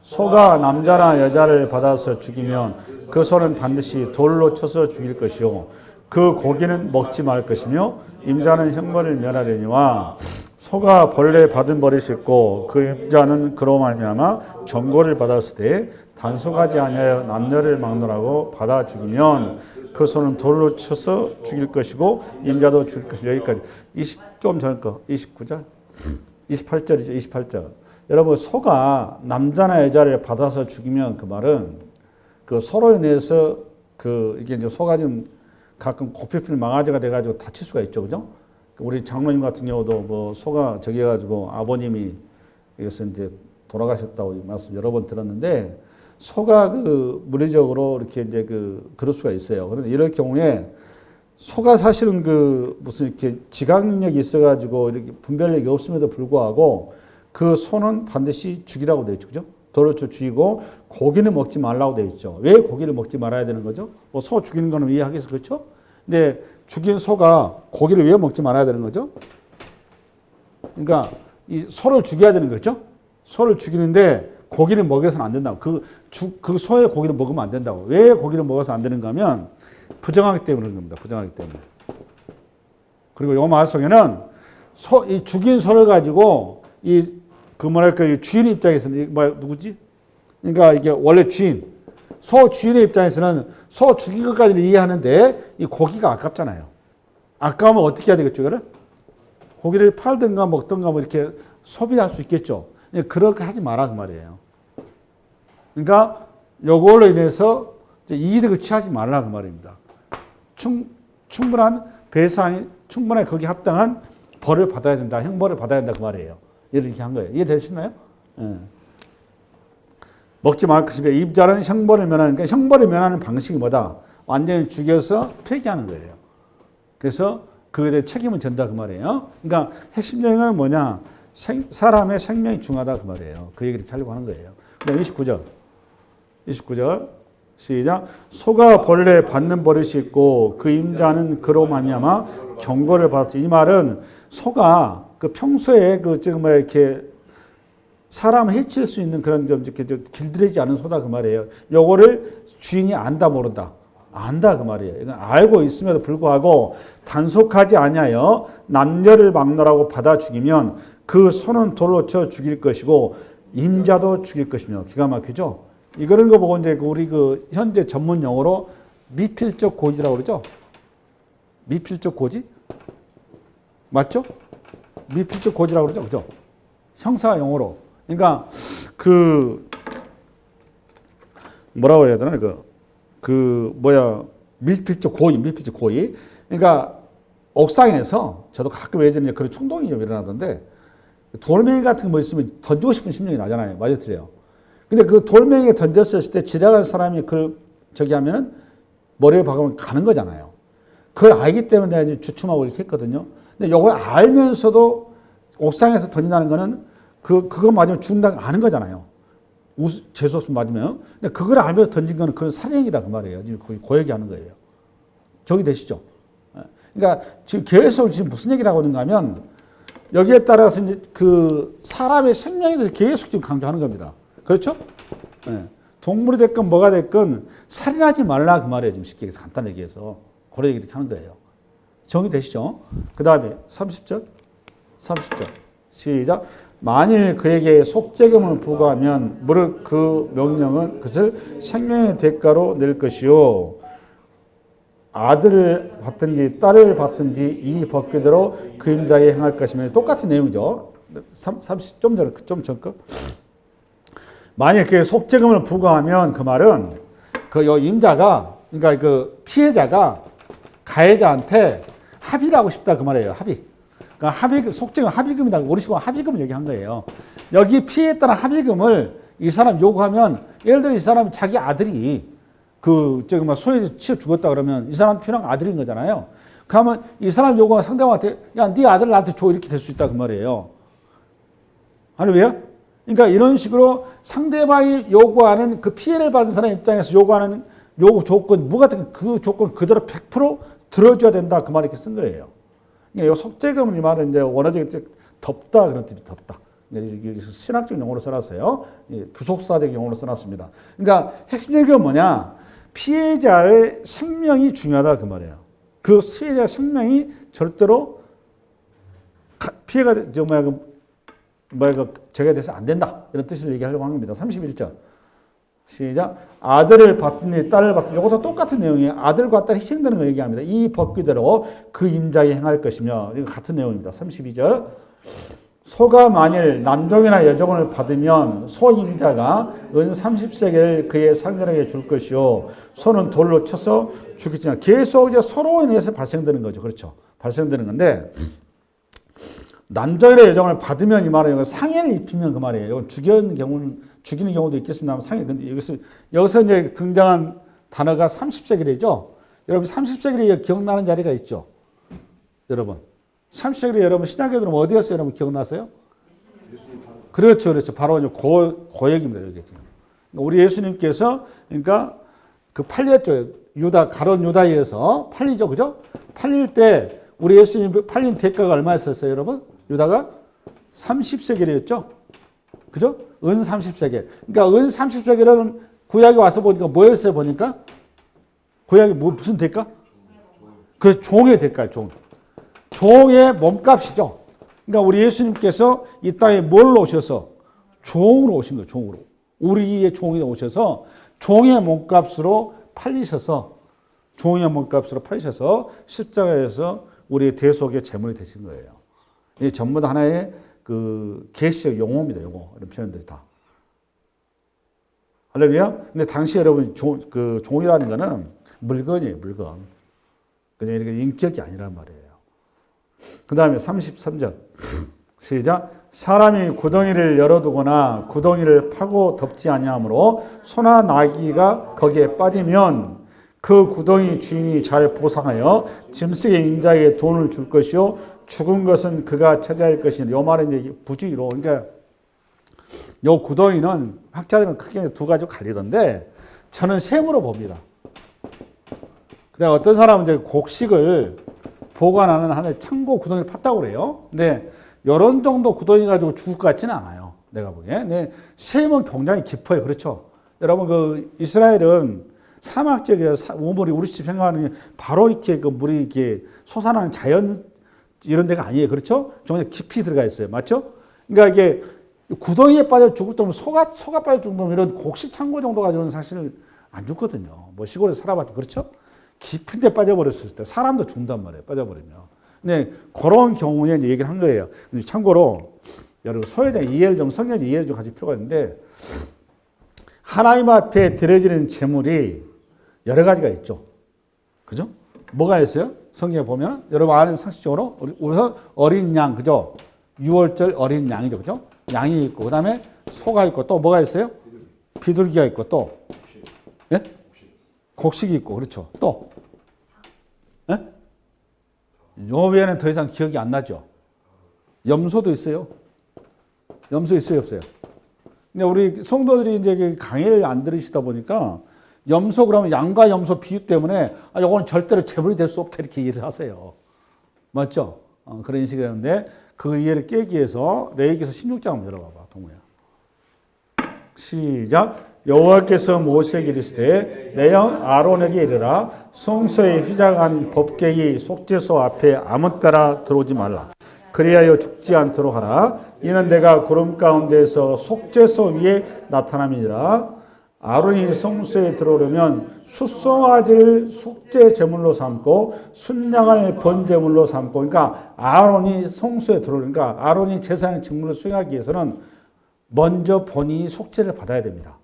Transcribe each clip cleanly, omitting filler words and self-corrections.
소가 남자나 여자를 받아서 죽이면 그 소는 반드시 돌로 쳐서 죽일 것이요 그 고기는 먹지 말 것이며 임자는 형벌을 면하려니와 소가 벌레 받은 버릇이 있고 그 임자는 그로 말미암아 경고를 받았을 때 단속하지 아니하여 남녀를 막론하고 받아 죽이면 그 소는 돌로 쳐서 죽일 것이고 임자도 죽일 것이고 여기까지 20좀 전 거 29절 28절이죠. 28절. 여러분 소가 남자나 여자를 받아서 죽이면 그 말은 그 소로 인해서 그 이게 이제 소가 좀 가끔 고피필 망아지가 돼가지고 다칠 수가 있죠, 그죠? 우리 장로님 같은 경우도 뭐 소가 저기 해가지고 아버님이 여기서 이제 돌아가셨다고 말씀 여러 번 들었는데 소가 그 물리적으로 이렇게 이제 그럴 수가 있어요. 그런데 이럴 경우에 소가 사실은 그 무슨 이렇게 지각력이 있어가지고 이렇게 분별력이 없음에도 불구하고 그 소는 반드시 죽이라고 되어 있죠, 그죠? 돌로 쳐 죽이고 고기는 먹지 말라고 되어 있죠. 왜 고기를 먹지 말아야 되는 거죠? 뭐 소 죽이는 거는 이해하겠어, 그렇죠? 근데 죽인 소가 고기를 왜 먹지 말아야 되는 거죠? 그러니까 이 소를 죽여야 되는 거죠. 소를 죽이는데 고기를 먹여서는 안 된다고. 그 소의 고기를 먹으면 안 된다고. 왜 고기를 먹어서 안 되는가 하면 부정하기 때문에 그런 겁니다. 부정하기 때문에. 그리고 이 말 속에는 이 죽인 소를 가지고 그 뭐랄까 이 주인 입장에서는 누구지? 그러니까 이게 원래 소 주인의 입장에서는 소 죽인 것까지는 이해하는데 이 고기가 아깝잖아요. 아까우면 어떻게 해야 되겠죠, 그래? 고기를 팔든가 먹든가 뭐 이렇게 소비할 수 있겠죠. 그렇게 하지 마라 그 말이에요. 그러니까 요걸로 인해서 이득을 취하지 말라 그 말입니다. 충분한 배상이 충분하게 거기에 합당한 벌을 받아야 된다, 형벌을 받아야 된다 그 말이에요. 이렇게 한 거예요. 이해되시나요? 예. 먹지 말 것이며 임자는 형벌을 면하는 거니까 형벌을 면하는 방식이 뭐다? 완전히 죽여서 폐기하는 거예요. 그래서 그에 대해 책임을 진다 그 말이에요. 그러니까 핵심적인 건 뭐냐? 사람의 생명이 중요하다 그 말이에요. 그 얘기를 하려고 하는 거예요. 29절 시작. 소가 벌레 받는 버릇이 있고 그 임자는 그로 말미암아 경고를 받았지. 이 말은 소가 그 평소에 지금 뭐 이렇게 사람 해칠 수 있는 그런 좀 이렇게 길들이지 않은 소다 그 말이에요. 요거를 주인이 안다 모른다. 안다 그 말이에요. 이건 알고 있음에도 불구하고 단속하지 아니하여 남녀를 막론하고 받아 죽이면 그 소는 돌로 쳐 죽일 것이고 임자도 죽일 것이며. 기가 막히죠? 이거는 거 보고 이제 우리 현재 전문 용어로 미필적 고지라고 그러죠? 미필적 고지? 맞죠? 미필적 고지라고 그러죠? 그죠? 형사 용어로. 그러니까 뭐라고 해야 되나? 밀필적 고의. 그러니까 옥상에서 저도 가끔 예전에 그런 충동이 좀 일어나던데 돌멩이 같은 거 있으면 던지고 싶은 심정이 나잖아요. 맞아 틀려요. 근데 그 돌멩이에 던졌을 때 지나가는 사람이 저기 하면은 머리에 박으면 가는 거잖아요. 그걸 알기 때문에 내가 이제 주춤하고 이렇게 했거든요. 근데 이걸 알면서도 옥상에서 던진다는 거는 그거 맞으면 죽는다는 거 아는 거잖아요. 재수없으면 맞으면. 근데 그걸 알면서 던진 거는 그건 살인이다 그 말이에요. 지금 그 얘기 하는 거예요. 저기 되시죠? 그러니까 지금 계속 무슨 얘기를 하고 있는가 하면 여기에 따라서 이제 사람의 생명에 대해서 계속 지금 강조하는 겁니다. 그렇죠? 네. 동물이 됐건 뭐가 됐건 살인하지 말라 그 말이에요. 지금 쉽게 간단하게 얘기해서. 그런 얘기를 하는 거예요. 정리되시죠? 그 다음에 30절 시작. 만일 그에게 속죄금을 부과하면 무릇 그 명령은 그것을 생명의 대가로 낼 것이요 아들을 받든지 딸을 받든지 이 법궤대로 그 임자에 행할 것이며. 똑같은 내용이죠. 30, 좀 전 거. 만일 그게 속죄금을 부과하면 그 말은 임자가, 그러니까 피해자가 가해자한테 합의를 하고 싶다 그 말이에요. 합의. 그러니까 속죄금 합의금이다. 우리 식으로 합의금을 얘기한 거예요. 여기 피해에 따른 합의금을 이 사람 요구하면, 예를 들어 이 사람이 자기 아들이 소에 치여 죽었다 그러면 이 사람 필요한 아들인 거잖아요. 그러면 이 사람 요구하면 상대방한테 야, 네 아들을 나한테 줘 이렇게 될 수 있다 그 말이에요. 아니 왜요? 그러니까 이런 식으로 상대방이 요구하는 그 피해를 받은 사람 입장에서 요구하는 요구 조건, 뭐 같은 그 조건 그대로 100% 들어줘야 된다 그 말 이렇게 쓴 거예요. 그러니까 이 속죄금 이 말은 이제 원어적인 덥다 그런 뜻이 덥다. 신학적 용어로 써놨어요. 부속사적 용어로 써놨습니다. 그러니까 핵심적인 건 뭐냐? 피해자의 생명이 중요하다 그 말이에요. 그 피해자의 생명이 절대로 피해가 제거돼서 안 된다. 이런 뜻을 얘기하려고 하는 겁니다. 31절. 시작. 아들을 받든지 딸을 받든지 이것도 똑같은 내용이에요. 아들과 딸이 희생되는 거 얘기합니다. 이 법규대로 그 임자에 행할 것이며 이거 같은 내용입니다. 32절. 소가 만일 남종이나 여종을 받으면 소 임자가 은 30세겔을 그의 상전에게 줄 것이요 소는 돌로 쳐서 죽겠지만 계속 이제 서로 인해서 발생되는 거죠. 그렇죠. 발생되는 건데 남종이나 여종을 받으면 이 말은 상해를 입히면 그 말이에요. 이건 죽이는 경우도 있겠습니다만 상해. 근데 여기서 이제 등장한 단어가 30세겔이죠. 여러분 30세겔이 기억나는 자리가 있죠. 여러분 30세겔이 여러분 신약에 들어오면 어디였어요? 여러분 기억나세요? 그렇죠, 그렇죠. 바로 고역입니다. 여기 지금 우리 예수님께서 그러니까 그 팔렸죠. 가론 유다에서 팔리죠, 그죠? 팔릴 때 우리 예수님 팔린 대가가 얼마였었어요, 여러분? 유다가 30세겔이었죠, 그죠? 은 30세겔. 그러니까 은 30세겔은 구약에 와서 보니까 뭐였어요? 보니까 구약이 무슨 대가? 그 종의 대가예요, 종의 몸값이죠. 그러니까 우리 예수님께서 이 땅에 뭘로 오셔서? 종으로 오신 거예요. 종으로. 우리의 종이 오셔서 종의 몸값으로 팔리셔서 십자가에서 우리의 대속의 제물이 되신 거예요. 이게 전부 다 하나의 그 계시적 용어입니다. 용어. 이런 표현들이 다. 할렐루야? 근데 당시 여러분 종이라는 거는 물건이에요. 물건. 그냥 이렇게 인격이 아니란 말이에요. 그 다음에 33절 시작. 사람이 구덩이를 열어두거나 구덩이를 파고 덮지 아니하므로 소나 나귀가 거기에 빠지면 그 구덩이 주인이 잘 보상하여 짐승의 임자에게 돈을 줄 것이요 죽은 것은 그가 차지할 것이니. 요 말은 이제 부주의로. 그러니까 요 구덩이는 학자들은 크게 두 가지로 갈리던데 저는 셈으로 봅니다. 근데 어떤 사람은 이제 곡식을 보관하는 하나의 창고 구덩이를 팠다고 그래요. 근데 이런 정도 구덩이 가지고 죽을 것 같지는 않아요. 내가 보기에. 근데 셈은 굉장히 깊어요. 그렇죠? 여러분 그 이스라엘은 사막 지역에 우물이 우리처럼 생각하는 바로 이렇게 그 물이 이렇게 솟아나는 자연 이런 데가 아니에요. 그렇죠? 굉장히 깊이 들어가 있어요. 맞죠? 그러니까 이게 구덩이에 빠져 죽을 때면 소가 빠져 죽으면 이런 곡식 창고 정도 가지고는 사실 안 죽거든요. 뭐 시골에서 살아봤죠. 그렇죠? 깊은 데 빠져버렸을 때 사람도 죽는단 말이에요. 빠져버리면. 근데 그런 경우에 이제 얘기를 한 거예요. 참고로 여러분 소에 대한 이해를 좀 성경 이해를 좀 가질 필요가 있는데 하나님 앞에 드려지는 제물이 여러 가지가 있죠. 그죠? 뭐가 있어요? 성경에 보면 여러분 아는 상식적으로 우선 어린 양, 그죠? 6월절 어린 양이죠. 그죠? 양이 있고 그다음에 소가 있고 또 뭐가 있어요? 비둘기가 있고 또 예? 곡식이 있고 그렇죠. 또 예? 요 외에는 더 이상 기억이 안 나죠. 염소도 있어요. 염소 있어요, 없어요? 근데 우리 성도들이 이제 강의를 안 들으시다 보니까 염소 그러면 양과 염소 비유 때문에 요거는 절대로 제물이 될 수 없다 이렇게 이해를 하세요. 맞죠? 그런 인식이 되는데 그 이해를 깨기 위해서 레위기서 16장 한번 열어봐봐, 동우야. 시작. 여호와께서 모세에게 이르시되 내 형 아론에게 이르라 성소에 휘장한 법궤의 속죄소 앞에 아무 때나 들어오지 말라. 그리하여 죽지 않도록 하라. 이는 내가 구름 가운데서 속죄소 위에 나타남이니라. 아론이 성소에 들어오려면 숫송아지를 속죄 제물로 삼고 순양을 번제물로 삼고. 그러니까 아론이 성소에 들어오니까 아론이 제사장 직무를 수행하기 위해서는 먼저 본인이 속죄를 받아야 됩니다.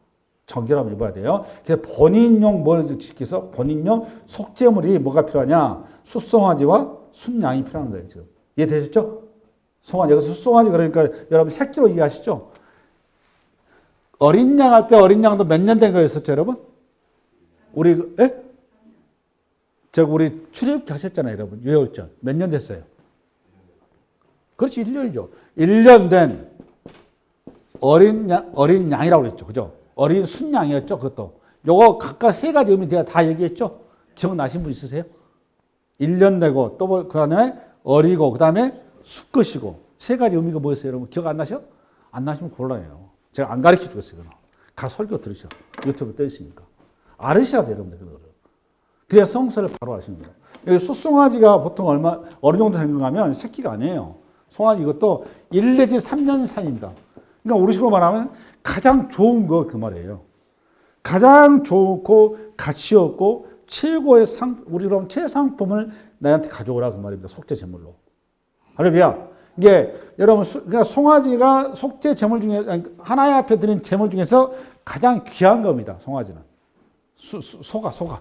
정결함을 입어야 돼요. 그래서 본인용 뭘 지켜서 본인용 속죄물이 뭐가 필요하냐? 숫송아지와 순양이 필요한 거예요. 지금 이해되셨죠? 송아지, 여기서 숫송아지 그러니까 여러분 새끼로 이해하시죠? 어린 양 할 때 어린 양도 몇 년 된 거였었죠, 여러분? 우리 우리 출애굽기 하셨잖아요, 여러분. 유월절 몇 년 됐어요? 그렇지, 1년이죠. 1년 된 어린 양이라고 그랬죠, 그죠? 어린 순양이었죠, 그것도. 요거 각각 세 가지 의미 제가 다 얘기했죠? 기억나신 분 있으세요? 1년 되고, 또 그 다음에 어리고, 그 다음에 수컷이고, 세 가지 의미가 뭐였어요, 여러분? 기억 안 나셔? 안 나시면 곤란해요. 제가 안 가르쳐 주겠어요. 이거는. 가 설교 들으셔. 유튜브 떠 있으니까. 알으셔야 돼요, 여러분들. 그거를. 그래야 성서를 바로 아시는 거예요. 여기 숫송아지가 보통 어느 정도 생각하면 새끼가 아니에요. 송아지 이것도 1 내지 3년 사이입니다. 그러니까 우리 식으로 말하면 가장 좋은 거 그 말이에요. 가장 좋고 가치 없고 최고의 우리로 최상품을 나한테 가져오라 그 말입니다. 속죄 제물로. 할렐루야. 이게 여러분 그러니까 송아지가 속죄 제물 중에 하나님 앞에 드린 제물 중에서 가장 귀한 겁니다. 송아지는 소가.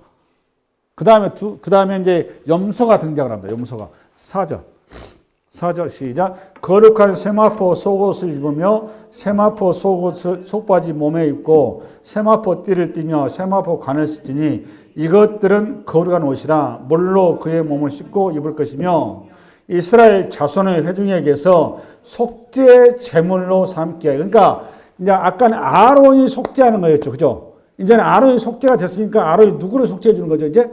그다음에 이제 염소가 등장을 합니다. 염소가 4절 시작. 거룩한 세마포 속옷을 입으며 세마포 속바지 몸에 입고 세마포 띠를 띠며 세마포 관을 쓰지니 이것들은 거룩한 옷이라 물로 그의 몸을 씻고 입을 것이며 이스라엘 자손의 회중에게서 속죄 제물로 삼게 하여. 그러니까 이제 아까는 아론이 속죄하는 거였죠, 그죠? 이제는 아론이 속죄가 됐으니까 아론이 누구를 속죄해 주는 거죠? 이제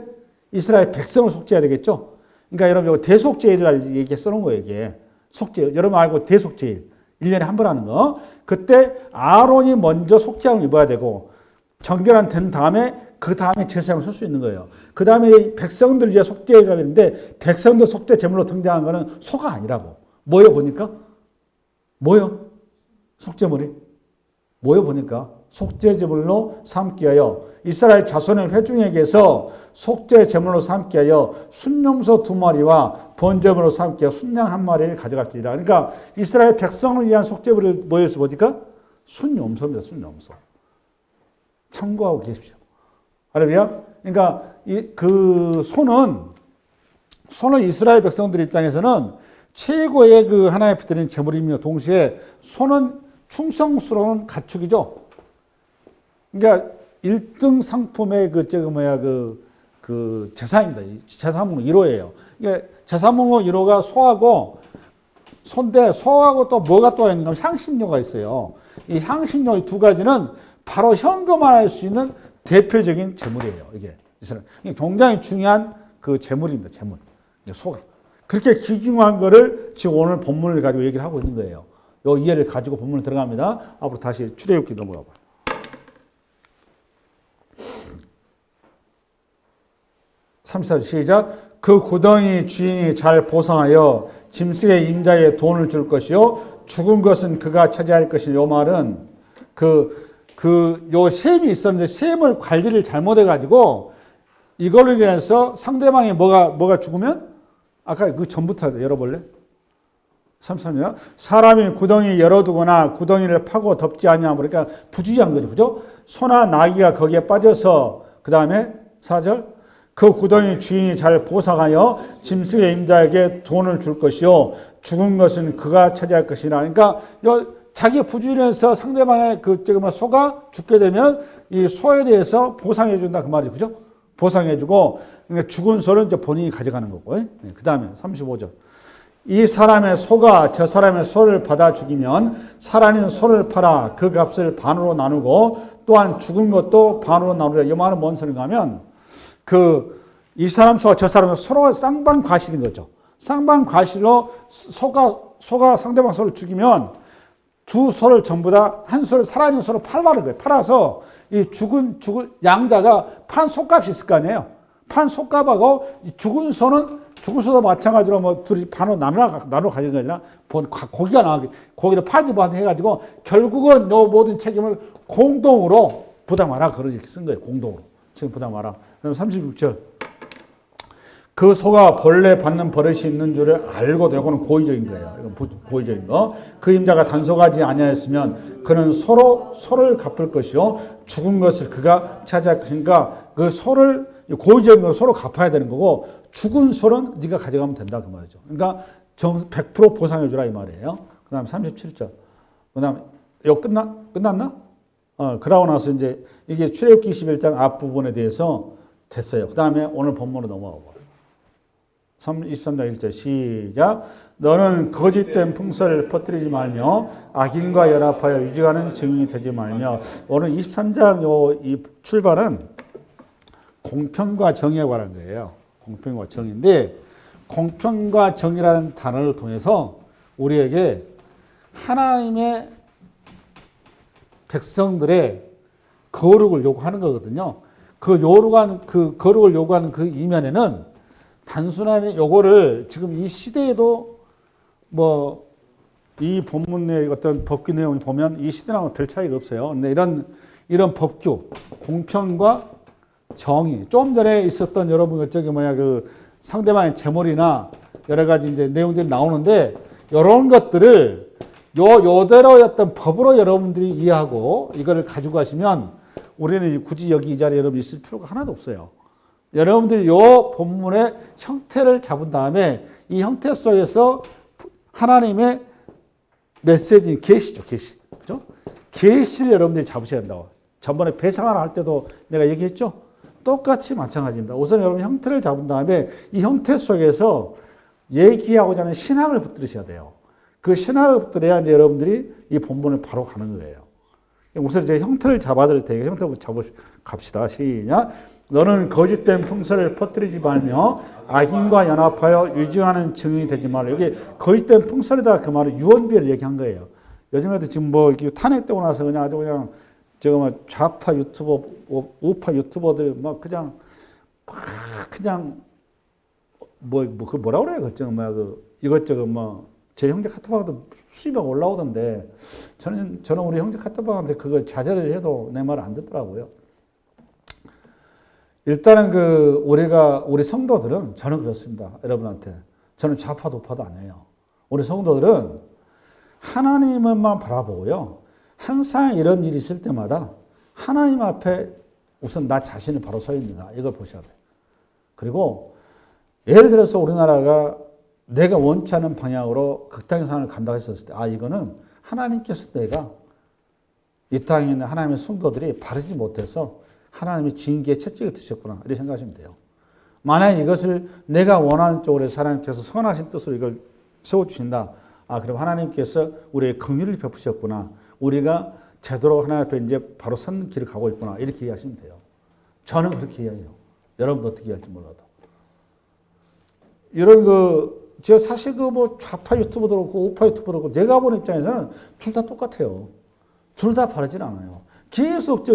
이스라엘 백성을 속죄해야 되겠죠? 그러니까 여러분 이거 대속죄일을 얘기 써놓은 거예요, 이게. 속죄. 여러분 알고 대속죄일. 1년에 한 번 하는 거. 그때 아론이 먼저 속죄함을 입어야 되고 정결한 된 다음에 그 다음에 제사장을 설 수 있는 거예요. 그 다음에 백성들 이제 속죄가 되는데 백성들 속죄 제물로 등장한 거는 소가 아니라고. 뭐요 보니까? 뭐요? 속죄물이? 뭐요 보니까? 속죄 제물로 삼게 하여 이스라엘 자손의 회중에게서 속죄 제물로 삼게 하여 순염소 2마리와 번제물로 삼게 하여 순양 1마리를 가져갈지니라. 그러니까 이스라엘 백성을 위한 속죄물이 뭐였어 보니까? 순염소입니다. 순염소. 참고하고 계십시오. 할렐루야. 그러니까 그 소는 이스라엘 백성들 입장에서는 최고의 그 하나님 앞에 드리는 제물이며 동시에 소는 충성스러운 가축이죠. 그러니까 1등 상품의 그 제사입니다. 제사목록 1호예요. 이게 제사목록 1호가 소하고 소인데 소하고 또 뭐가 또 있는가 하면 향신료가 있어요. 이 향신료 두 가지는 바로 현금화할 수 있는 대표적인 제물이에요. 이게 굉장히 중요한 그 제물입니다. 제물. 소가. 그렇게 귀중한 거를 지금 오늘 본문을 가지고 얘기를 하고 있는 거예요. 이 이해를 가지고 본문을 들어갑니다. 앞으로 다시 출애굽기 넘어가 봐요. 34절 시작. 그 구덩이 주인이 잘 보상하여 짐승의 임자의 돈을 줄 것이요 죽은 것은 그가 차지할 것이요. 요 말은 요 셈이 있었는데 셈을 관리를 잘못해 가지고 이걸로 인해서 상대방이 뭐가 죽으면 아까 그 전부터 열어볼래? 33절. 사람이 구덩이 열어두거나 구덩이를 파고 덮지 아니하면 그러니까 부주의한 거죠. 그죠? 소나 나귀가 거기에 빠져서 그 다음에 4절. 그 구덩이 주인이 잘 보상하여 짐승의 임자에게 돈을 줄 것이요 죽은 것은 그가 차지할 것이라. 그러니까 자기 부주의해서 상대방의 소가 죽게 되면 이 소에 대해서 보상해 준다 그 말이죠. 그죠? 보상해 주고 그러니까 죽은 소는 이제 본인이 가져가는 거고. 그 다음에 35절. 이 사람의 소가 저 사람의 소를 받아 죽이면 살아있는 소를 팔아 그 값을 반으로 나누고 또한 죽은 것도 반으로 나누라. 이 말은 뭔 소리인가 하면 이 사람 소와 저 사람은 서로 쌍방 과실인 거죠. 쌍방 과실로 소가 상대방 소를 죽이면 두 소를 전부 다 한 소를 살아있는 소를 팔라는 거예요. 팔아서 이 죽은 양자가 판 소값이 있을 거 아니에요. 판 소값하고 죽은 소도 마찬가지로 뭐 둘이 반으로 나눠 가진 게 아니라 고기가 나가게 고기를 팔지 못하게 해가지고 결국은 요 모든 책임을 공동으로 부담하라. 그렇게 쓴 거예요. 공동으로. 지금 부담하라. 그럼 36절. 그 소가 본래 받는 버릇이 있는 줄을 알고 되고는 고의적인 거예요. 이건 고의적인 거. 그 임자가 단속하지 아니하였으면 그는 소를 갚을 것이요 죽은 것을 그가 차지할 것이니까 그 소를 고의적인 걸 소로 갚아야 되는 거고 죽은 소는 네가 가져가면 된다 그 말이죠. 그러니까 100% 보상해 주라 이 말이에요. 그다음 37절. 그다음 이거 끝났나? 그러고 나서 이제 이게 출애굽기 21장 앞부분에 대해서 됐어요. 그다음에 오늘 본문으로 넘어가 봐요. 23장 1절 시작. 너는 거짓된 풍설을 퍼뜨리지 말며 악인과 연합하여 유지하는 증인이 되지 말며. 오늘 23장 이 출발은 공평과 정의에 관한 거예요. 공평과 정의인데 공평과 정의라는 단어를 통해서 우리에게 하나님의 백성들의 거룩을 요구하는 거거든요. 그 거룩을 요구하는 그 이면에는 단순한 요거를 지금 이 시대에도 뭐 이 본문의 어떤 법규 내용을 보면 이 시대랑은 별 차이가 없어요. 근데 이런 법규, 공평과 정의, 좀 전에 있었던 여러분 그 상대방의 재물이나 여러 가지 이제 내용들이 나오는데 이런 것들을 요대로의 어떤 법으로 여러분들이 이해하고 이거를 가지고 가시면 우리는 굳이 여기 이 자리에 여러분 있을 필요가 하나도 없어요. 여러분들이 요 본문의 형태를 잡은 다음에 이 형태 속에서 하나님의 메시지, 계시죠, 계시. 그죠? 계시를 여러분들이 잡으셔야 한다고. 전번에 배상하라 할 때도 내가 얘기했죠? 똑같이 마찬가지입니다. 우선 여러분 형태를 잡은 다음에 이 형태 속에서 얘기하고자 하는 신학을 붙들으셔야 돼요. 그 신학을 붙들어야 이제 여러분들이 이 본문을 바로 가는 거예요. 우선 이제 형태를 잡아드릴 테니까 형태부터 갑시다. 시작. 너는 거짓된 풍설을 퍼뜨리지 말며 악인과 연합하여 유증하는 증인이 되지 말라. 여기 거짓된 풍설이다 그 말은 유언비어를 얘기한 거예요. 요즘에도 지금 뭐 이렇게 탄핵되고 나서 그냥 아주 그냥 제가 막 좌파 유튜버, 우파 유튜버들 막 그냥 그 뭐라 그래요? 이것저것 제 형제 카톡방도 수입이 올라오던데 저는 우리 형제 카톡방한테 그걸 자제를 해도 내 말 안 듣더라고요. 일단은 우리 성도들은 저는 그렇습니다. 여러분한테. 저는 좌파도 우파도 아니에요. 우리 성도들은 하나님만 바라보고요. 항상 이런 일이 있을 때마다 하나님 앞에 우선 나 자신을 바로 서 있는가 이걸 보셔야 돼요. 그리고 예를 들어서 우리나라가 내가 원치 않은 방향으로 극단의 상황을 간다고 했었을 때 이거는 하나님께서 내가 이 땅에 있는 하나님의 성도들이 바르지 못해서 하나님이 징계의 채찍을 드셨구나 이렇게 생각하시면 돼요. 만약에 이것을 내가 원하는 쪽으로 해서 하나님께서 선하신 뜻으로 이걸 세워주신다. 그럼 하나님께서 우리의 긍휼을 베푸셨구나. 우리가 제대로 하나님 앞에 이제 바로 선 길을 가고 있구나. 이렇게 이해하시면 돼요. 저는 그렇게 이해해요. 여러분도 어떻게 이해할지 몰라도. 제가 사실 좌파 유튜버도 그렇고 우파 유튜버도 그렇고 내가 보는 입장에서는 둘 다 똑같아요. 둘 다 바르진 않아요. 계속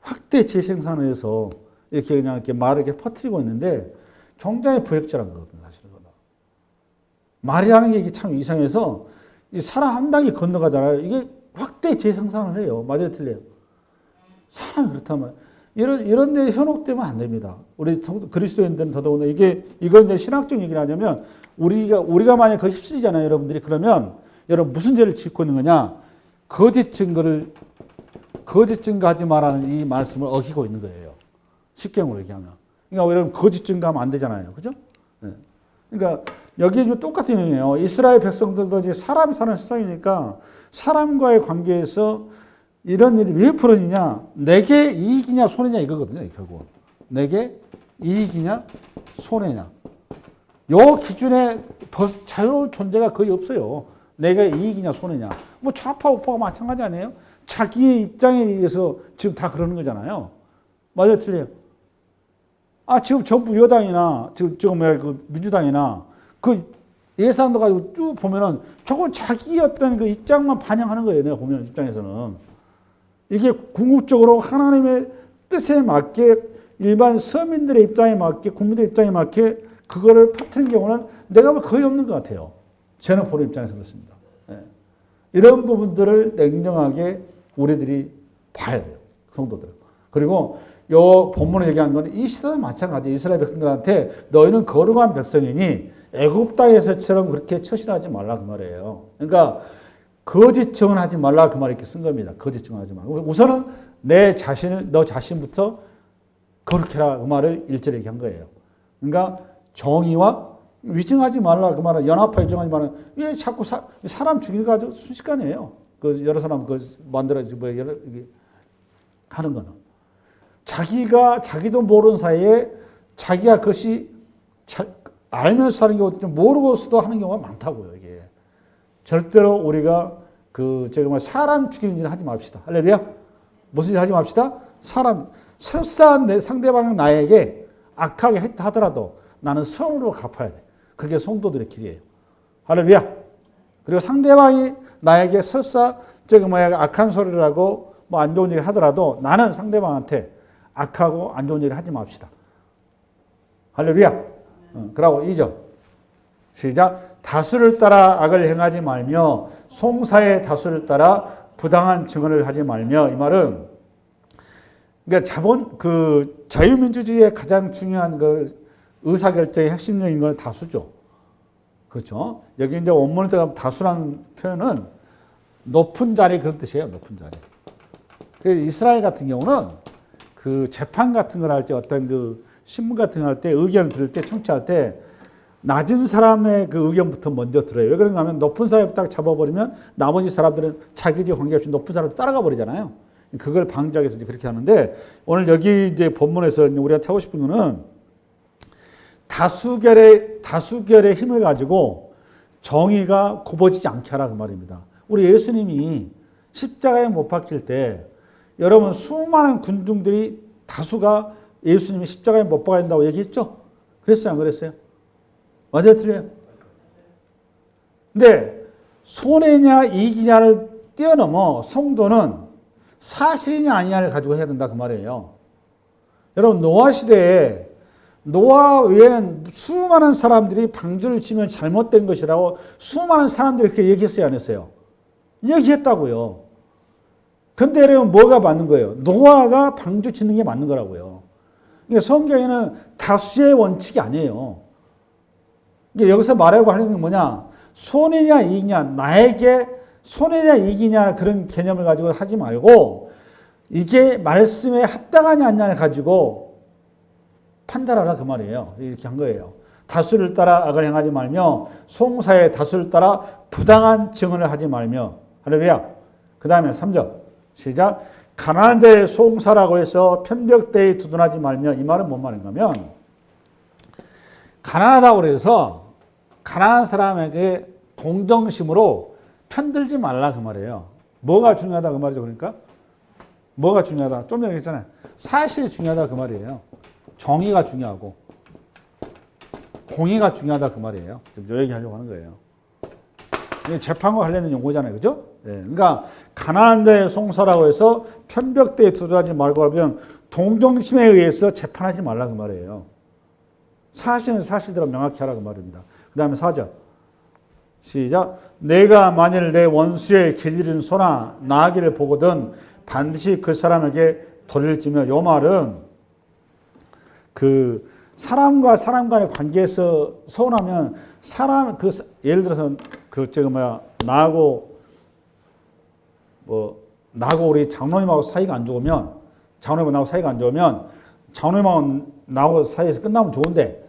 확대 재생산을 해서 이렇게 말을 이렇게 퍼뜨리고 있는데 굉장히 부역질한 거거든요, 사실은. 말이라는 게 이게 참 이상해서 이 사람 한 단계 건너가잖아요. 이게 확대 재생산을 해요. 맞아요, 틀려요? 사람이 그렇다면 이런 데 현혹되면 안 됩니다. 우리 그리스도인들은 더더군다나 이건 이제 신학적 얘기를 하냐면 우리가 만약 그 휩쓸리잖아요, 여러분들이. 그러면 여러분 무슨 죄를 짓고 있는 거냐? 거짓 증거하지 말라는 이 말씀을 어기고 있는 거예요. 십경으로 얘기하면. 그러니까 여러분 거짓 증거하면 안 되잖아요. 그죠? 네. 그러니까 여기에 좀 똑같은 내용이에요. 이스라엘 백성들도 이제 사람이 사는 세상이니까 사람과의 관계에서 이런 일이 왜 벌어지냐? 내게 이익이냐 손해냐 이거거든요. 결국은. 내게 이익이냐 손해냐. 요 기준에 자유로운 존재가 거의 없어요. 내가 이익이냐 손해냐. 좌파 우파가 마찬가지 아니에요? 자기의 입장에 의해서 지금 다 그러는 거잖아요. 맞아요, 틀려요? 지금 정부 여당이나 민주당이나 예산도 가지고 쭉 보면은 결국은 자기 어떤 입장만 반영하는 거예요. 내가 보면 입장에서는. 이게 궁극적으로 하나님의 뜻에 맞게 일반 서민들의 입장에 맞게 국민들의 입장에 맞게 그거를 퍼뜨린 경우는 내가 거의 없는 것 같아요. 저는 보는 입장에서 그렇습니다. 이런 부분들을 냉정하게 우리들이 봐야 돼요. 성도들. 그리고 요 본문에 얘기한 건 이 시대도 마찬가지. 이스라엘 백성들한테 너희는 거룩한 백성이니 애굽 땅에서처럼 그렇게 처신하지 말라 그 말이에요. 그러니까 거짓 증언하지 말라 그 말 이렇게 쓴 겁니다. 거짓 증언하지 말라. 우선은 너 자신부터 거룩해라 그 말을 일절에 얘기한 거예요. 그러니까 정의와 위증하지 말라 그 말은 연합하여 위증하지 말라. 왜 자꾸 사람 죽이는 거 아주 순식간이에요. 여러 사람 만들어지고 하는 거는. 자기도 모르는 사이에 자기가 그것이 알면서 하는 경우 모르고서도 하는 경우가 많다고요, 이게. 절대로 우리가 사람 죽이는 일을 하지 맙시다. 할렐루야? 무슨 일 하지 맙시다? 설사 상대방은 나에게 악하게 했다 하더라도 나는 선으로 갚아야 돼. 그게 성도들의 길이에요. 할렐루야? 그리고 상대방이 나에게 설사 악한 소리를 하고 뭐 안 좋은 얘기 하더라도 나는 상대방한테 악하고 안 좋은 얘기를 하지 맙시다. 할렐루야. 그러고 2절. 시작. 다수를 따라 악을 행하지 말며 송사의 다수를 따라 부당한 증언을 하지 말며. 이 말은 그러니까 자유민주주의의 가장 중요한 의사결정의 핵심적인 건 다수죠. 그렇죠. 여기 이제 원문에 들어가면 다수라는 표현은 높은 자리 그런 뜻이에요. 높은 자리. 이스라엘 같은 경우는 재판 같은 걸 할 때 어떤 신문 같은 거 할 때 의견을 들을 때 청취할 때 낮은 사람의 의견부터 먼저 들어요. 왜 그런가 하면 높은 사람을 딱 잡아버리면 나머지 사람들은 자기들 관계없이 높은 사람을 따라가 버리잖아요. 그걸 방지하기 위해서 그렇게 하는데 오늘 여기 이제 본문에서 우리가 하고 싶은 거는 다수결의 힘을 가지고 정의가 굽어지지 않게 하라 그 말입니다. 우리 예수님이 십자가에 못 박힐 때 여러분 수많은 군중들이 다수가 예수님이 십자가에 못 박아야 된다고 얘기했죠? 그랬어요? 안 그랬어요? 맞아요? 틀려요? 근데 손해냐 이익이냐를 뛰어넘어 성도는 사실이냐 아니냐를 가지고 해야 된다 그 말이에요. 여러분 노아 시대에 노아 외에는 수많은 사람들이 방주를 치면 잘못된 것이라고 수많은 사람들이 그렇게 얘기했어요? 안 했어요? 얘기했다고요. 근데 여러분 뭐가 맞는 거예요? 노아가 방주 짓는 게 맞는 거라고요. 그러니까 성경에는 다수의 원칙이 아니에요. 그러니까 여기서 말하고 하는 건 뭐냐? 손해냐 이익이냐, 나에게 손해냐 이익이냐 그런 개념을 가지고 하지 말고 이게 말씀에 합당하냐 아니냐를 가지고 판단하라 그 말이에요. 이렇게 한 거예요. 다수를 따라 악을 행하지 말며 송사의 다수를 따라 부당한 증언을 하지 말며. 할렐루야. 그 다음에 3절 시작. 가난한 자의 송사라고 해서 편벽대에 두둔하지 말며. 이 말은 뭔 말인가 하면 가난하다고 해서 가난한 사람에게 동정심으로 편들지 말라 그 말이에요. 뭐가 중요하다 그 말이죠. 그러니까 뭐가 중요하다. 좀 전에 했잖아요. 사실이 중요하다 그 말이에요. 정의가 중요하고 공의가 중요하다 그 말이에요. 지금 요 얘기하려고 하는 거예요. 이게 재판과 관련된 용어잖아요. 그죠? 네. 그러니까 가난한 자의 송사라고 해서 편벽대에 두둔하지 말고 하면 동정심에 의해서 재판하지 말라 그 말이에요. 사실은 사실대로 명확히 하라 그 말입니다. 그 다음에 4절 시작. 내가 만일 내 원수의 길들인 소나 나귀를 보거든 반드시 그 사람에게 돌을 찌며. 이 말은 사람과 사람 간의 관계에서 서운하면 예를 들어서 나하고 우리 장로님하고 사이가 안 좋으면 장로님하고 나하고 사이에서 끝나면 좋은데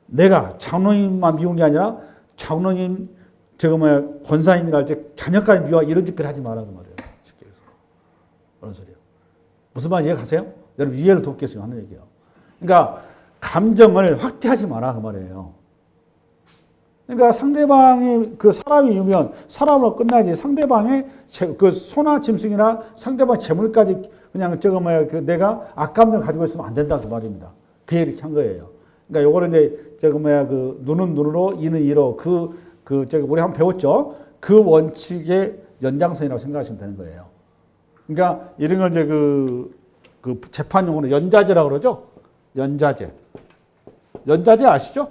내가 장로님만 미운 게 아니라 장로님 권사님이랄지 자녀까지 미워 이런 짓을 하지 말라는 말이에요. 쉽게 해서. 그런 소리예요. 무슨 말인지 이해가세요? 여러분 이해를 돕기 위해서 하는 얘기예요. 그러니까 감정을 확대하지 마라 그 말이에요. 그러니까 상대방이 사람이면 사람으로 끝나지 상대방의 소나 짐승이나 상대방 재물까지 그냥 내가 악감정 가지고 있으면 안 된다 그 말입니다. 그 얘기를 한 거예요. 그러니까 요거를 이제 눈은 눈으로 이는 이로 우리 한번 배웠죠. 그 원칙의 연장선이라고 생각하시면 되는 거예요. 그러니까 이런 걸 이제 재판 용어는 연자제라고 그러죠. 연자제 아시죠?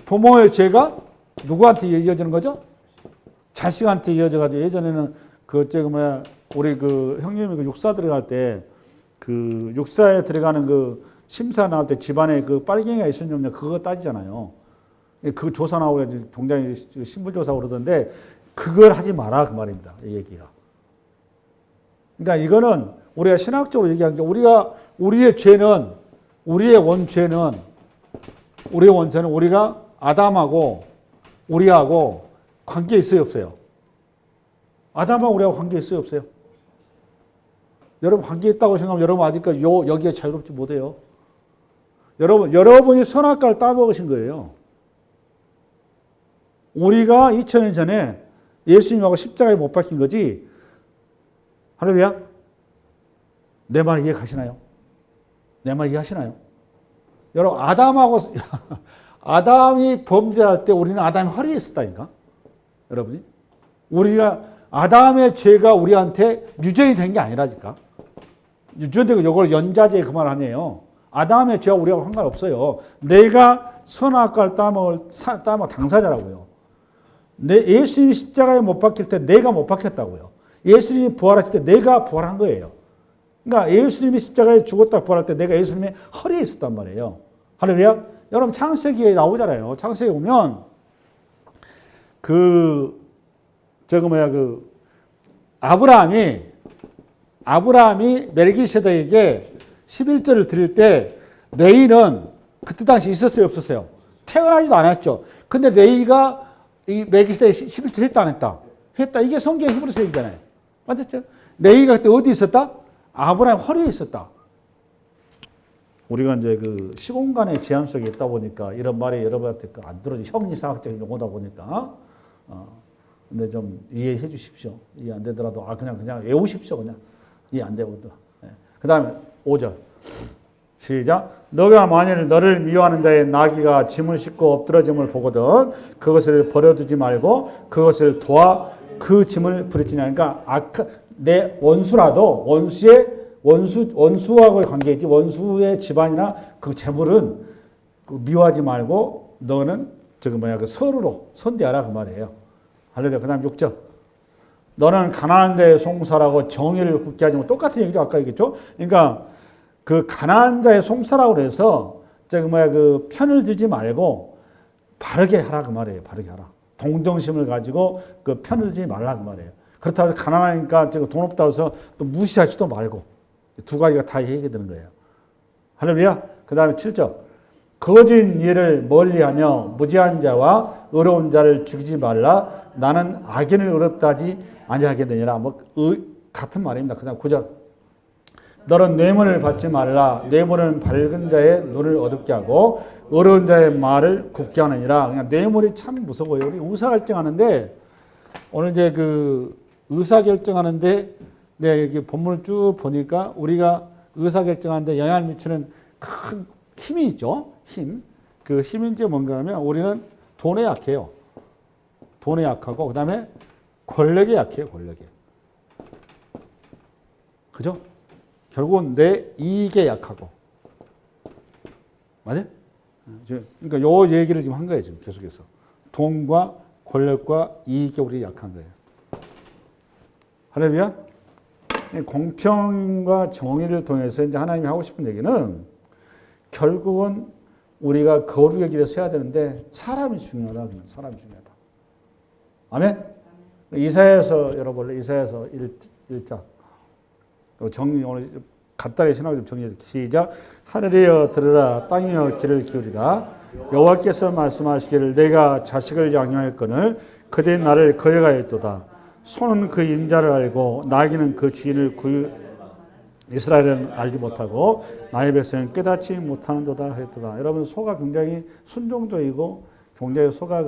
부모의 죄가 누구한테 이어지는 거죠? 자식한테 이어져가지고 예전에는 우리 형님이 육사 들어갈 때 육사에 들어가는 심사 나올 때 집안에 빨갱이가 있었냐 없냐 그거 따지잖아요. 그 조사 나오고 굉장히 신분조사 그러던데 그걸 하지 마라 그 말입니다. 이 얘기가. 그러니까 이거는 우리가 신학적으로 얘기한 게 우리의 원죄는 우리가 아담하고 우리하고 관계 있어요 없어요? 아담하고 우리하고 관계 있어요 없어요? 여러분 관계 있다고 생각하면 여러분 아직까지 여기에 자유롭지 못해요. 여러분이 선악과를 따먹으신 거예요. 우리가 2000년 전에 예수님하고 십자가에 못 박힌 거지. 할렐루야? 내 말 이해 가시나요? 내 말 이해하시나요? 여러분 아담이 범죄할 때 우리는 아담이 허리에 있었다니까. 여러분이 우리가 아담의 죄가 우리한테 유전이 된 게 아니라니까. 유전되고 이걸 연자제 그 말 아니에요. 아담의 죄와 우리하고 상관없어요. 내가 선악과를 따먹을 당사자라고요. 예수님이 십자가에 못 박힐 때 내가 못 박혔다고요. 예수님이 부활하실 때 내가 부활한 거예요. 그러니까 예수님이 십자가에 죽었다 부활할 때 내가 예수님의 허리에 있었단 말이에요. 할렐루야. 여러분 창세기에 나오잖아요. 창세기에 보면 아브라함이 멜기세덱에게 11절을 드릴 때 레이는 그때 당시 있었어요, 없었어요? 태어나지도 않았죠. 근데 레이가 이 멜기세덱 11절 했다 안 했다? 했다. 이게 성경 히브리서 얘기잖아요. 맞았죠? 레이가 그때 어디 있었다? 아브라함 허리에 있었다. 우리가 이제 그 시공간의 제한 속에 있다 보니까 이런 말이 여러분한테 안 들어지 형이상학적인 용어다 보니까 근데 좀 이해해 주십시오. 이해 안 되더라도 그냥 외우십시오. 그냥 이해 안 되거든. 그 다음에 5절 시작. 너가 만일 너를 미워하는 자의 나귀가 짐을 싣고 엎드러짐을 보거든 그것을 버려두지 말고 그것을 도와 그 짐을 부딪히냐. 그러니까 내 원수라도 원수하고의 관계이지 원수의 집안이나 그 재물은 미워하지 말고 너는 서로로 선대하라 그 말이에요. 할렐루야. 그 다음 6절. 너는 가나안 자의 송사라고 정의를 굳게 하지 마. 똑같은 얘기죠. 아까 얘기했죠. 그러니까 그 가나안 자의 송사라고 해서 그 편을 들지 말고 바르게 하라 그 말이에요. 바르게 하라. 동정심을 가지고 그 편을 들지 말라 그 말이에요. 그렇다고 해서 가난하니까 돈 없다고 해서 또 무시하지도 말고 두 가지가 다 얘기되는 거예요. 할렐루야. 그 다음에 7절. 거짓 일을 멀리하며 무지한 자와 의로운 자를 죽이지 말라. 나는 악인을 의롭다 하지 아니하겠느니라. 같은 말입니다. 그 다음 9절. 너는 뇌물을 받지 말라. 뇌물은 밝은 자의 눈을 어둡게 하고 어려운 자의 말을 굽게 하느니라. 그냥 뇌물이 참 무서워요. 우리 의사결정하는데 오늘 이제 의사결정하는데 여기 본문을 쭉 보니까 우리가 의사결정하는데 영향을 미치는 큰 힘이 있죠. 힘. 그 힘인지 뭔가 하면 우리는 돈에 약해요. 돈에 약하고 그 다음에 권력에 약해요. 권력에. 그죠? 결국은 내 이익에 약하고. 맞아요? 그러니까 요 얘기를 지금 한 거예요. 지금 계속해서. 돈과 권력과 이익에 우리 약한 거예요. 할렐루야? 공평과 정의를 통해서 이제 하나님이 하고 싶은 얘기는 결국은 우리가 거룩의 길에 서야 되는데 사람이 중요하다. 사람이 중요하다. 아멘? 이사야서 여러분 이사야서 1장 정리 오늘 간단히 신학을 좀 정리해 드릴게요. 시작. 하늘이여 들으라 땅이여 귀를 기울이라 여호와께서 말씀하시기를 내가 자식을 양육했거늘 그대 나를 거역하였도다. 소는 그 임자를 알고 나귀는 그 주인을 이스라엘은 알지 못하고 나의 백성은 깨닫지 못하는도다 했도다. 여러분 소가 굉장히 순종적이고 굉장히 소가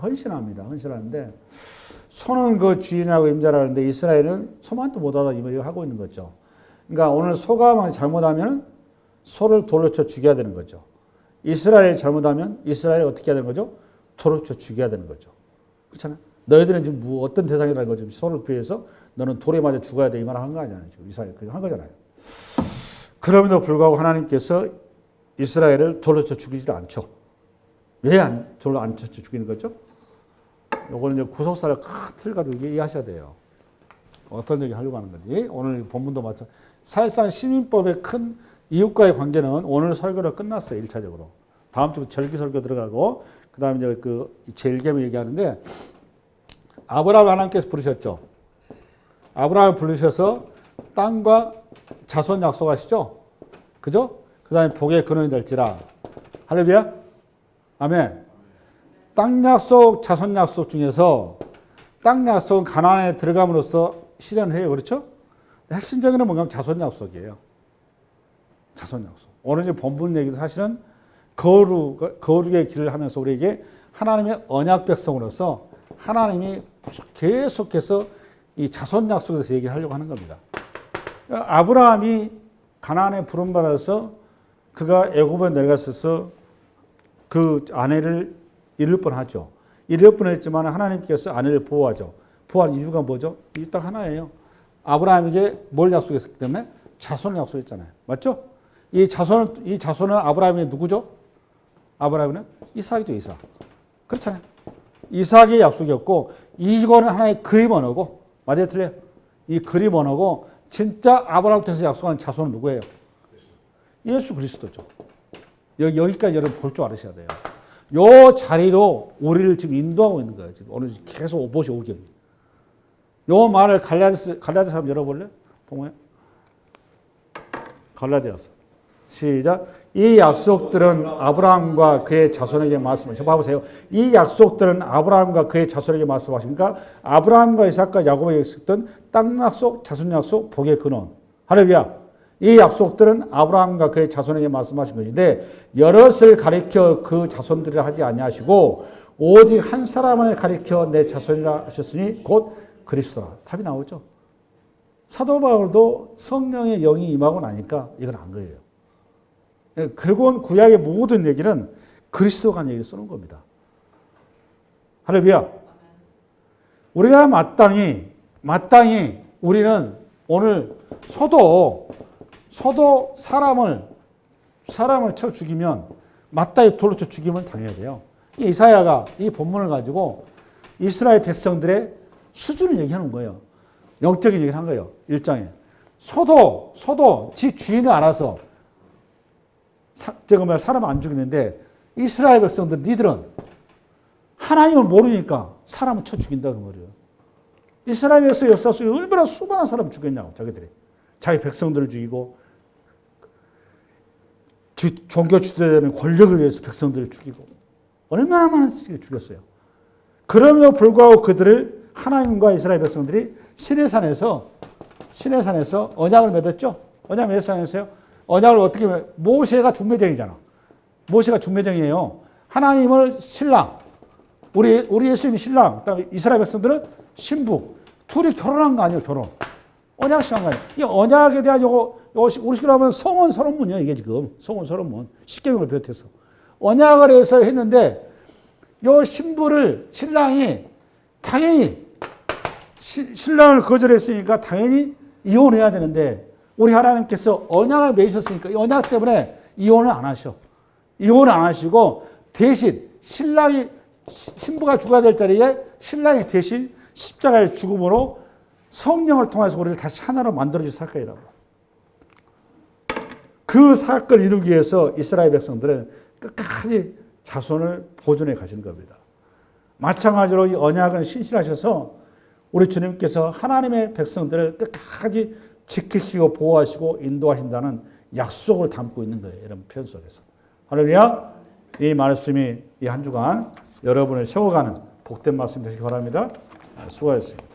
헌신합니다. 헌신하는데 소는 그 주인하고 임자를 아는데 이스라엘은 소만도 못하다 이거 하고 있는 거죠. 그러니까 오늘 소가 잘못하면 소를 돌로 쳐 죽여야 되는 거죠. 이스라엘이 잘못하면 이스라엘이 어떻게 해야 되는 거죠? 돌로 쳐 죽여야 되는 거죠. 그렇잖아요. 너희들은 지금 어떤 대상이라는 거죠? 소를 피해서 너는 돌에 맞아 죽어야 돼 이 말을 한 거 아니잖아요. 지금 이스라엘 그거 한 거잖아요. 그럼에도 불구하고 하나님께서 이스라엘을 돌로 쳐 죽이지 않죠. 왜 돌로 안 쳐 죽이는 거죠? 요거는 이제 구속사를 큰 틀 가지고 이해하셔야 돼요. 어떤 얘기 하려고 하는 건지. 오늘 본문도 마찬가지. 사실상 시민법의 큰 이웃과의 관계는 오늘 설교로 끝났어요. 1차적으로. 다음 주 절기 설교 들어가고 그 다음에 이제 제1계명 얘기하는데 아브라함을 하나님께서 부르셨죠. 아브라함을 부르셔서 땅과 자손 약속하시죠. 그죠? 그 다음에 복의 근원이 될지라. 할렐루야. 아멘. 땅 약속, 자손 약속 중에서 땅 약속은 가나안에 들어감으로써 실현해요. 그렇죠? 핵심적인 건 뭔가 자손 약속이에요. 자손 약속. 오늘 이제 본문 얘기도 사실은 거룩의 길을 하면서 우리에게 하나님의 언약 백성으로서 하나님이 계속해서 이 자손 약속에 대해서 얘기를 하려고 하는 겁니다. 아브라함이 가나안에 부름받아서 그가 애굽에 내려갔어서 그 아내를 잃을 뻔하죠. 잃을 뻔했지만 하나님께서 아내를 보호하죠. 부활 이유가 뭐죠? 이 딱 하나예요. 아브라함에게 뭘 약속했기 때문에 자손을 약속했잖아요. 맞죠? 이 자손은 아브라함의 누구죠? 아브라함은 이삭이죠, 이삭. 그렇잖아요. 이삭의 약속이었고, 이거는 하나의 그림 언어고, 맞아요, 틀려요? 이 그림 언어고, 진짜 아브라함한테서 약속한 자손은 누구예요? 예수 그리스도죠. 여기까지 여러분 볼 줄 알으셔야 돼요. 요 자리로 우리를 지금 인도하고 있는 거예요. 지금 오늘 계속 오보시 오경이. 요 말을 갈라디아서 한번 열어볼래? 동호야? 갈라디아서. 시작. 이 약속들은 아브라함과 그의 자손에게 말씀하시고, 봐보세요. 이 약속들은 아브라함과 그의 자손에게 말씀하시니까 아브라함과 이삭과 야곱에게 있었던 땅 약속, 자손 약속, 복의 근원. 할렐루야. 이 약속들은 아브라함과 그의 자손에게 말씀하신 것인데 여럿을 가리켜 그 자손들을 하지 아니하시고 오직 한 사람을 가리켜 내 자손이라 하셨으니 곧 그리스도라. 답이 나오죠. 사도 바울도 성령의 영이 임하고 나니까 이건 안 거예요. 결국은 구약의 모든 얘기는 그리스도가 한 얘기를 쓰는 겁니다. 할렐루야. 우리가 마땅히 우리는 오늘 서도 사람을 쳐 죽이면 마땅히 돌로 쳐 죽임을 당해야 돼요. 이사야가 이 본문을 가지고 이스라엘 백성들의 수준을 얘기하는 거예요. 영적인 얘기를 한 거예요. 1장에. 소도 지 주인을 알아서 사람 안 죽이는데 이스라엘 백성들 니들은 하나님을 모르니까 사람을 쳐 죽인다 그 말이에요. 이스라엘에서 역사 속에 얼마나 수많은 사람을 죽였냐고 자기들이. 자기 백성들을 죽이고 종교 지도자는 권력을 위해서 백성들을 죽이고 얼마나 많은 사람을 죽였어요. 그럼에도 불구하고 그들을 하나님과 이스라엘 백성들이 시내산에서 언약을 맺었죠. 언약 맺었어요. 언약을 어떻게 모세가 중매쟁이잖아. 모세가 중매쟁이에요. 하나님을 신랑, 우리 예수님이 신랑, 그다음에 이스라엘 백성들은 신부. 둘이 결혼한 거 아니에요, 결혼. 언약식 한 거 아니에요. 이 언약에 대한 요거 우리식으로 하면 성원 서론문이에요, 이게 지금. 성원 서론문. 십계명을 비롯해서. 언약을 해서 했는데, 요 신부를, 신랑이 당연히, 신랑을 거절했으니까 당연히 이혼해야 되는데, 우리 하나님께서 언약을 맺으셨으니까 이 언약 때문에 이혼을 안 하셔. 이혼을 안 하시고, 대신 신부가 죽어야 될 자리에 신랑이 대신 십자가의 죽음으로 성령을 통해서 우리를 다시 하나로 만들어줄 사건이라고. 그 사건을 이루기 위해서 이스라엘 백성들은 끝까지 자손을 보존해 가시는 겁니다. 마찬가지로 이 언약은 신실하셔서 우리 주님께서 하나님의 백성들을 끝까지 지키시고 보호하시고 인도하신다는 약속을 담고 있는 거예요. 이런 표현 속에서. 할렐루야. 이 말씀이 이 한 주간 여러분을 세워가는 복된 말씀 되시기 바랍니다. 수고하셨습니다.